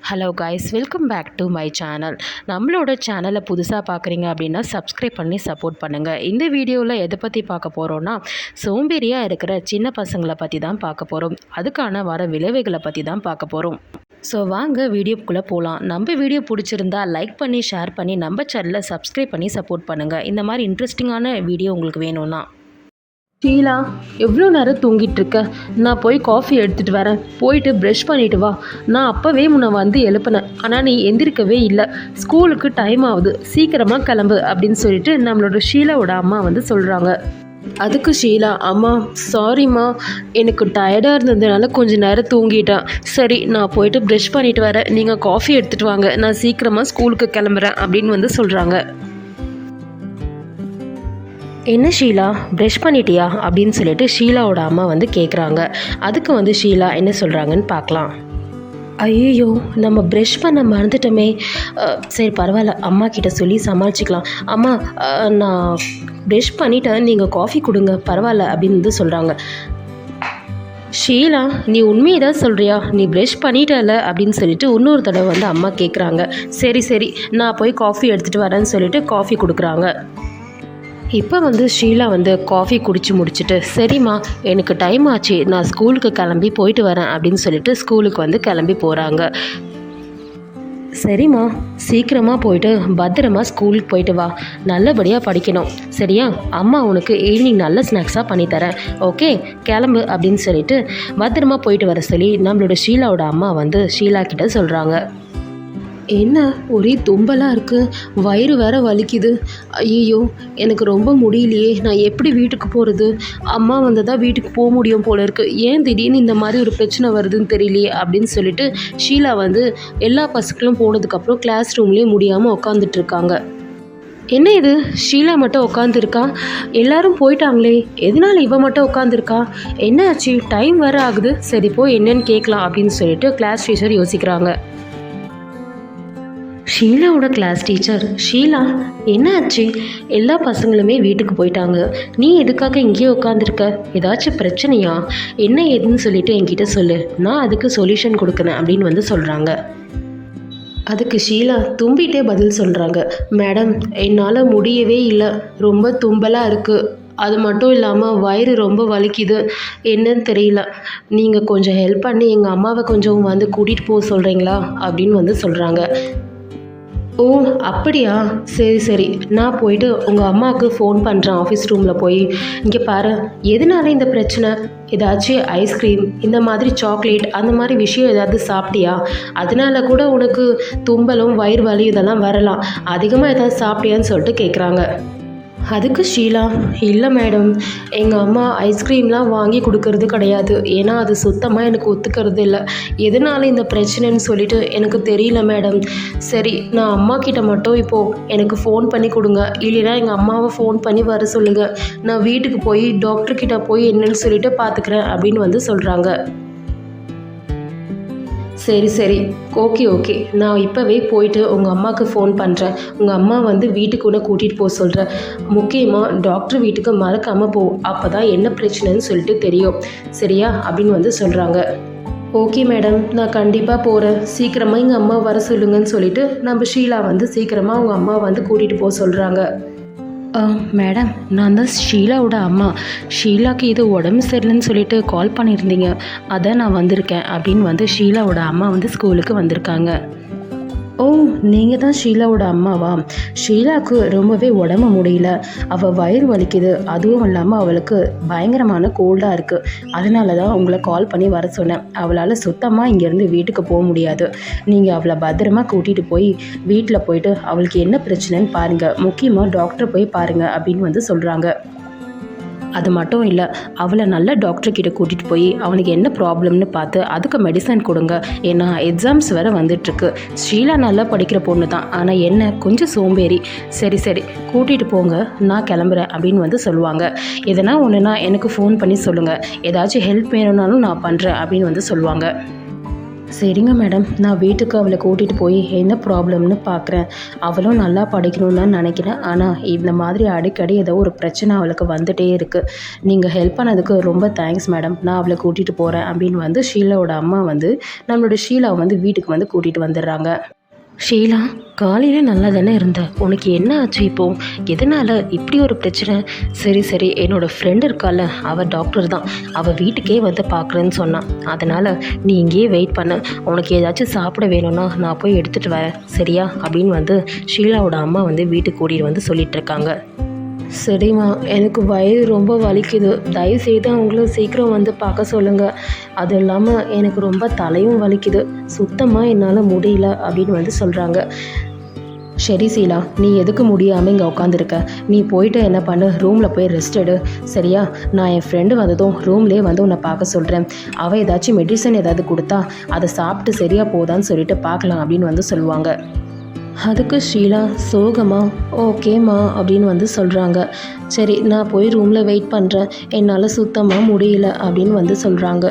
Hello guys, welcome back to my channel. நம்மளோட சேனலை புதுசாக பார்க்குறீங்க அப்படின்னா சப்ஸ்கிரைப் பண்ணி சப்போர்ட் பண்ணுங்கள். இந்த வீடியோவில் எதை பற்றி பார்க்க போகிறோன்னா, சோம்பேறியாக இருக்கிற சின்ன பசங்களை பற்றி தான் பார்க்க போகிறோம். அதுக்கான வர விளைவுகளை பற்றி தான் பார்க்க போகிறோம். ஸோ வாங்க வீடியோக்குள்ளே போகலாம். நம்ம வீடியோ பிடிச்சிருந்தா லைக் பண்ணி ஷேர் பண்ணி நம்ம சேனலை சப்ஸ்கிரைப் பண்ணி சப்போர்ட் பண்ணுங்கள். இந்த மாதிரி இன்ட்ரெஸ்டிங்கான வீடியோ உங்களுக்கு வேணும்னா. ஷீலா, எவ்வளோ நேரம் தூங்கிட்டு இருக்க? நான் போய் காஃபி எடுத்துகிட்டு வரேன். போயிட்டு ப்ரஷ் பண்ணிட்டு வா. நான் அப்போவே உன்னை வந்து எழுப்பினேன், ஆனால் நீ எந்திரிக்கவே இல்லை. ஸ்கூலுக்கு டைம் ஆகுது, சீக்கிரமாக கிளம்பு அப்படின்னு சொல்லிட்டு நம்மளோட ஷீலாவோட அம்மா வந்து சொல்கிறாங்க. அதுக்கு ஷீலா, அம்மா சாரிம்மா, எனக்கு டயர்டாக இருந்ததுனால கொஞ்சம் நேரம் தூங்கிட்டேன். சரி, நான் போயிட்டு ப்ரஷ் பண்ணிட்டு வரேன், நீங்கள் காஃபி எடுத்துகிட்டு வாங்க, நான் சீக்கிரமாக ஸ்கூலுக்கு கிளம்புறேன் அப்படின்னு வந்து சொல்கிறாங்க. என்ன ஷீலா, ப்ரஷ் பண்ணிட்டியா அப்படின்னு சொல்லிட்டு ஷீலாவோட அம்மா வந்து கேட்குறாங்க. அதுக்கு வந்து ஷீலா என்ன சொல்கிறாங்கன்னு பார்க்கலாம். ஐயோ, நம்ம ப்ரஷ் பண்ண மறந்துட்டோமே. சரி பரவாயில்ல, அம்மா கிட்ட சொல்லி சமாளிச்சிக்கலாம். அம்மா, நான் ப்ரஷ் பண்ணிட்டேன், நீங்கள் காஃபி கொடுங்க பரவாயில்ல அப்படின்னு வந்து சொல்கிறாங்க. ஷீலா, நீ உண்மையை தான் சொல்கிறியா? நீ ப்ரஷ் பண்ணிட்டல அப்படின்னு சொல்லிட்டு இன்னொரு தடவை வந்து அம்மா கேட்குறாங்க. சரி சரி, நான் போய் காஃபி எடுத்துகிட்டு வரேன்னு சொல்லிட்டு காஃபி கொடுக்குறாங்க. இப்போ வந்து ஷீலா வந்து காஃபி குடிச்சு முடிச்சுட்டு, சரிம்மா எனக்கு டைம் ஆச்சு, நான் ஸ்கூலுக்கு கிளம்பி போயிட்டு வரேன் அப்படின்னு சொல்லிட்டு ஸ்கூலுக்கு வந்து கிளம்பி போகிறாங்க. சரிம்மா, சீக்கிரமாக போயிட்டு பத்திரமா ஸ்கூலுக்கு போயிட்டு வா, நல்லபடியாக படிக்கணும் சரியா? அம்மா உனக்கு ஈவினிங் நல்ல ஸ்நாக்ஸாக பண்ணித்தரேன், ஓகே கிளம்பு அப்படின்னு சொல்லிட்டு பத்திரமா போயிட்டு வர சொல்லி நம்மளோட ஷீலாவோட அம்மா வந்து ஷீலா கிட்ட சொல்கிறாங்க. என்ன ஒரே தும்பலாக இருக்குது, வயிறு வேற வலிக்குது. ஐயோ, எனக்கு ரொம்ப முடியலையே, நான் எப்படி வீட்டுக்கு போகிறது? அம்மா வந்ததான் வீட்டுக்கு போக முடியும் போல இருக்குது. ஏன் திடீர்னு இந்த மாதிரி ஒரு பிரச்சனை வருதுன்னு தெரியலையே அப்படின்னு சொல்லிட்டு ஷீலா வந்து எல்லா பசங்களும் போனதுக்கப்புறம் கிளாஸ் ரூம்லேயே முடியாமல் உட்காந்துட்ருக்காங்க. என்ன இது, ஷீலா மட்டும் உட்காந்துருக்கா? எல்லாரும் போயிட்டாங்களே, எதனால இவ மட்டும் உட்காந்துருக்கா? என்ன ஆச்சு? டைம் வேறு ஆகுது. சரி போய் என்னன்னு கேட்கலாம் அப்படின்னு சொல்லிட்டு கிளாஸ் டீச்சர் யோசிக்கிறாங்க. ஷீலாவோட கிளாஸ் டீச்சர், ஷீலா என்ன ஆச்சு? எல்லா பசங்களுமே வீட்டுக்கு போயிட்டாங்க, நீ எதுக்காக இங்கேயே உட்காந்துருக்க? ஏதாச்சும் பிரச்சனையா? என்ன ஏதுன்னு சொல்லிட்டு என்கிட்ட சொல்லு, நான் அதுக்கு சொல்யூஷன் கொடுக்குறேன் அப்படின்னு வந்து சொல்கிறாங்க. அதுக்கு ஷீலா தும்பிகிட்டே பதில் சொல்கிறாங்க. மேடம், என்னால் முடியவே இல்லை, ரொம்ப தும்பலாக இருக்குது. அது மட்டும் இல்லாமல் வயிறு ரொம்ப வலிக்குது, என்னன்னு தெரியல. நீங்கள் கொஞ்சம் ஹெல்ப் பண்ணி எங்கள் அம்மாவை கொஞ்சம் வந்து கூட்டிகிட்டு போக சொல்கிறீங்களா அப்படின்னு வந்து சொல்கிறாங்க. ஓ அப்படியா, சரி சரி, நான் போயிட்டு உங்கள் அம்மாவுக்கு ஃபோன் பண்ணுறேன் ஆஃபீஸ் ரூமில் போய். இங்கே பாரு, எதனால இந்த பிரச்சனை? ஏதாச்சும் ஐஸ்கிரீம், இந்த மாதிரி சாக்லேட், அந்த மாதிரி விஷயம் ஏதாவது சாப்பிட்டியா? அதனால கூட உனக்கு தும்பலும் வயிறு வலி இதெல்லாம் வரலாம். அதிகமாக ஏதாவது சாப்பிட்டியான்னு சொல்லிட்டு கேட்குறாங்க. அதுக்கு ஷீலா, இல்லை மேடம், எங்கள் அம்மா ஐஸ்கிரீம்லாம் வாங்கி கொடுக்கறது கிடையாது, ஏன்னா அது சுத்தமாக எனக்கு ஒத்துக்கிறது இல்லை. எதனால இந்த பிரச்சனைன்னு சொல்லிட்டு எனக்கு தெரியல மேடம். சரி, நான் அம்மா கிட்ட மட்டும் இப்போது எனக்கு ஃபோன் பண்ணி கொடுங்க, இல்லைன்னா எங்கள் அம்மாவை ஃபோன் பண்ணி வர சொல்லுங்கள். நான் வீட்டுக்கு போய் டாக்டர்கிட்ட போய் என்னன்னு சொல்லிட்டு பார்த்துக்கிறேன் அப்படின்னு வந்து சொல்கிறாங்க. சரி சரி, ஓகே ஓகே, நான் இப்போவே போயிட்டு உங்கள் அம்மாவுக்கு ஃபோன் பண்ணுறேன். உங்கள் அம்மா வந்து வீட்டுக்கு கூட கூட்டிகிட்டு போக சொல்கிறேன். முக்கியமாக டாக்டர் வீட்டுக்கு மறக்காமல் போ, அப்போ தான் என்ன பிரச்சனைன்னு சொல்லிட்டு தெரியும் சரியா அப்படின்னு வந்து சொல்கிறாங்க. ஓகே மேடம், நான் கண்டிப்பாக போகிறேன், சீக்கிரமாக எங்கள் அம்மா வர சொல்லுங்கன்னு சொல்லிட்டு நம்ம ஷீலா வந்து சீக்கிரமாக அவங்க அம்மா வந்து கூட்டிகிட்டு போக சொல்கிறாங்க. மேடம், நான் தான் ஷீலாவோட அம்மா. ஷீலாவுக்கு இது உடம்பு சரியில்லைன்னு சொல்லிட்டு கால் பண்ணியிருந்தீங்க, அதான் நான் வந்திருக்கேன் அப்படின்னு வந்து ஷீலாவோட அம்மா வந்து ஸ்கூலுக்கு வந்திருக்காங்க. ஓ, நீங்கள் தான் ஷீலாவோட அம்மாவா? ஷீலாவுக்கு ரொம்பவே உடம்பு முடியல, அவள் வயிறு வலிக்குது, அதுவும் இல்லாமல் அவளுக்கு பயங்கரமான கோல்டாக இருக்குது. அதனால தான் உங்களை கால் பண்ணி வர சொன்னேன். அவளால் சுத்தமாக இங்கேருந்து வீட்டுக்கு போக முடியாது. நீங்கள் அவளை பத்திரமா கூட்டிகிட்டு போய் வீட்டில் போயிட்டு அவளுக்கு என்ன பிரச்சனைன்னு பாருங்கள், முக்கியமாக டாக்டரை போய் பாருங்கள் அப்படின்னு வந்து சொல்கிறாங்க. அது மட்டும் இல்லை, அவளை நல்ல டாக்டர்கிட்ட கூட்டிகிட்டு போய் அவனுக்கு என்ன ப்ராப்ளம்னு பார்த்து அதுக்கு மெடிசன் கொடுங்க. ஏன்னா எக்ஸாம்ஸ் வேறு வந்துட்டுருக்கு. ஷீலா நல்லா படிக்கிற பொண்ணு தான், ஆனால் என்ன கொஞ்சம் சோம்பேறி. சரி சரி, கூட்டிகிட்டு போங்க, நான் கிளம்புறேன் அப்படின்னு வந்து சொல்லுவாங்க. எதனா ஒன்றுனா எனக்கு ஃபோன் பண்ணி சொல்லுங்கள், ஏதாச்சும் ஹெல்ப் வேணும்னாலும் நான் பண்ணுறேன் அப்படின்னு வந்து சொல்லுவாங்க. சரிங்க மேடம், நான் வீட்டுக்கு அவளை கூட்டிகிட்டு போய் என்ன ப்ராப்ளம்னு பார்க்குறேன். அவளும் நல்லா படிக்கணும்னு தான் நினைக்கிறேன். ஆனால் இந்த மாதிரி அடிக்கடி ஏதோ ஒரு பிரச்சனை அவளுக்கு வந்துகிட்டே இருக்குது. நீங்கள் ஹெல்ப் பண்ணதுக்கு ரொம்ப தேங்க்ஸ் மேடம். நான் அவளை கூட்டிகிட்டு போகிறேன் அப்படின்னு வந்து ஷீலாவோட அம்மா வந்து நம்மளோட ஷீலாவை வந்து வீட்டுக்கு வந்து கூட்டிகிட்டு வந்துடுறாங்க. ஷீலா, காலையில் நல்லா தானே இருந்த, உனக்கு என்ன ஆச்சு இப்போ? எதனால் இப்படி ஒரு பிரச்சனை? சரி சரி, என்னோடய ஃப்ரெண்டு இருக்கால, அவள் டாக்டர் தான், அவள் வீட்டுக்கே வந்து பார்க்குறேன்னு சொன்னான். அதனால் நீ இங்கேயே வெயிட் பண்ண, உனக்கு ஏதாச்சும் சாப்பிட வேணும்னா நான் போய் எடுத்துகிட்டு வரேன், சரியா அப்படின்னு வந்து ஷீலாவோட அம்மா வந்து வீட்டுக்கு கூட்டிகிட்டு வந்து சொல்லிட்டு இருக்காங்க. சரிம்மா, எனக்கு வயிறு ரொம்ப வலிக்குது, தயவுசெய்து அவங்கள சீக்கிரம் வந்து பார்க்க சொல்லுங்கள். அது இல்லாமல் எனக்கு ரொம்ப தலையும் வலிக்குது, சுத்தமாக என்னால் முடியல அப்படின்னு வந்து சொல்கிறாங்க. சரி ஷீலா, நீ எதுக்கு முடியாமல் இங்கே உட்காந்துருக்க? நீ போயிட்டு என்ன பண்ணு, ரூமில் போய் ரெஸ்ட் எடு, சரியா? நான் என் ஃப்ரெண்டு வந்ததும் ரூம்லேயே வந்து உன்னை பார்க்க சொல்கிறேன். அவள் ஏதாச்சும் மெடிசன் ஏதாவது கொடுத்தா அதை சாப்பிட்டு சரியாக போதான்னு சொல்லிட்டு பார்க்கலாம் அப்படின்னு வந்து சொல்லுவாங்க. அதுக்கு ஷீலா சோகமாக ஓகேம்மா அப்படின்னு வந்து சொல்கிறாங்க. சரி, நான் போய் ரூமில் வெயிட் பண்ணுறேன், என்னால் சுத்தமாக முடியல அப்படின்னு வந்து சொல்கிறாங்க.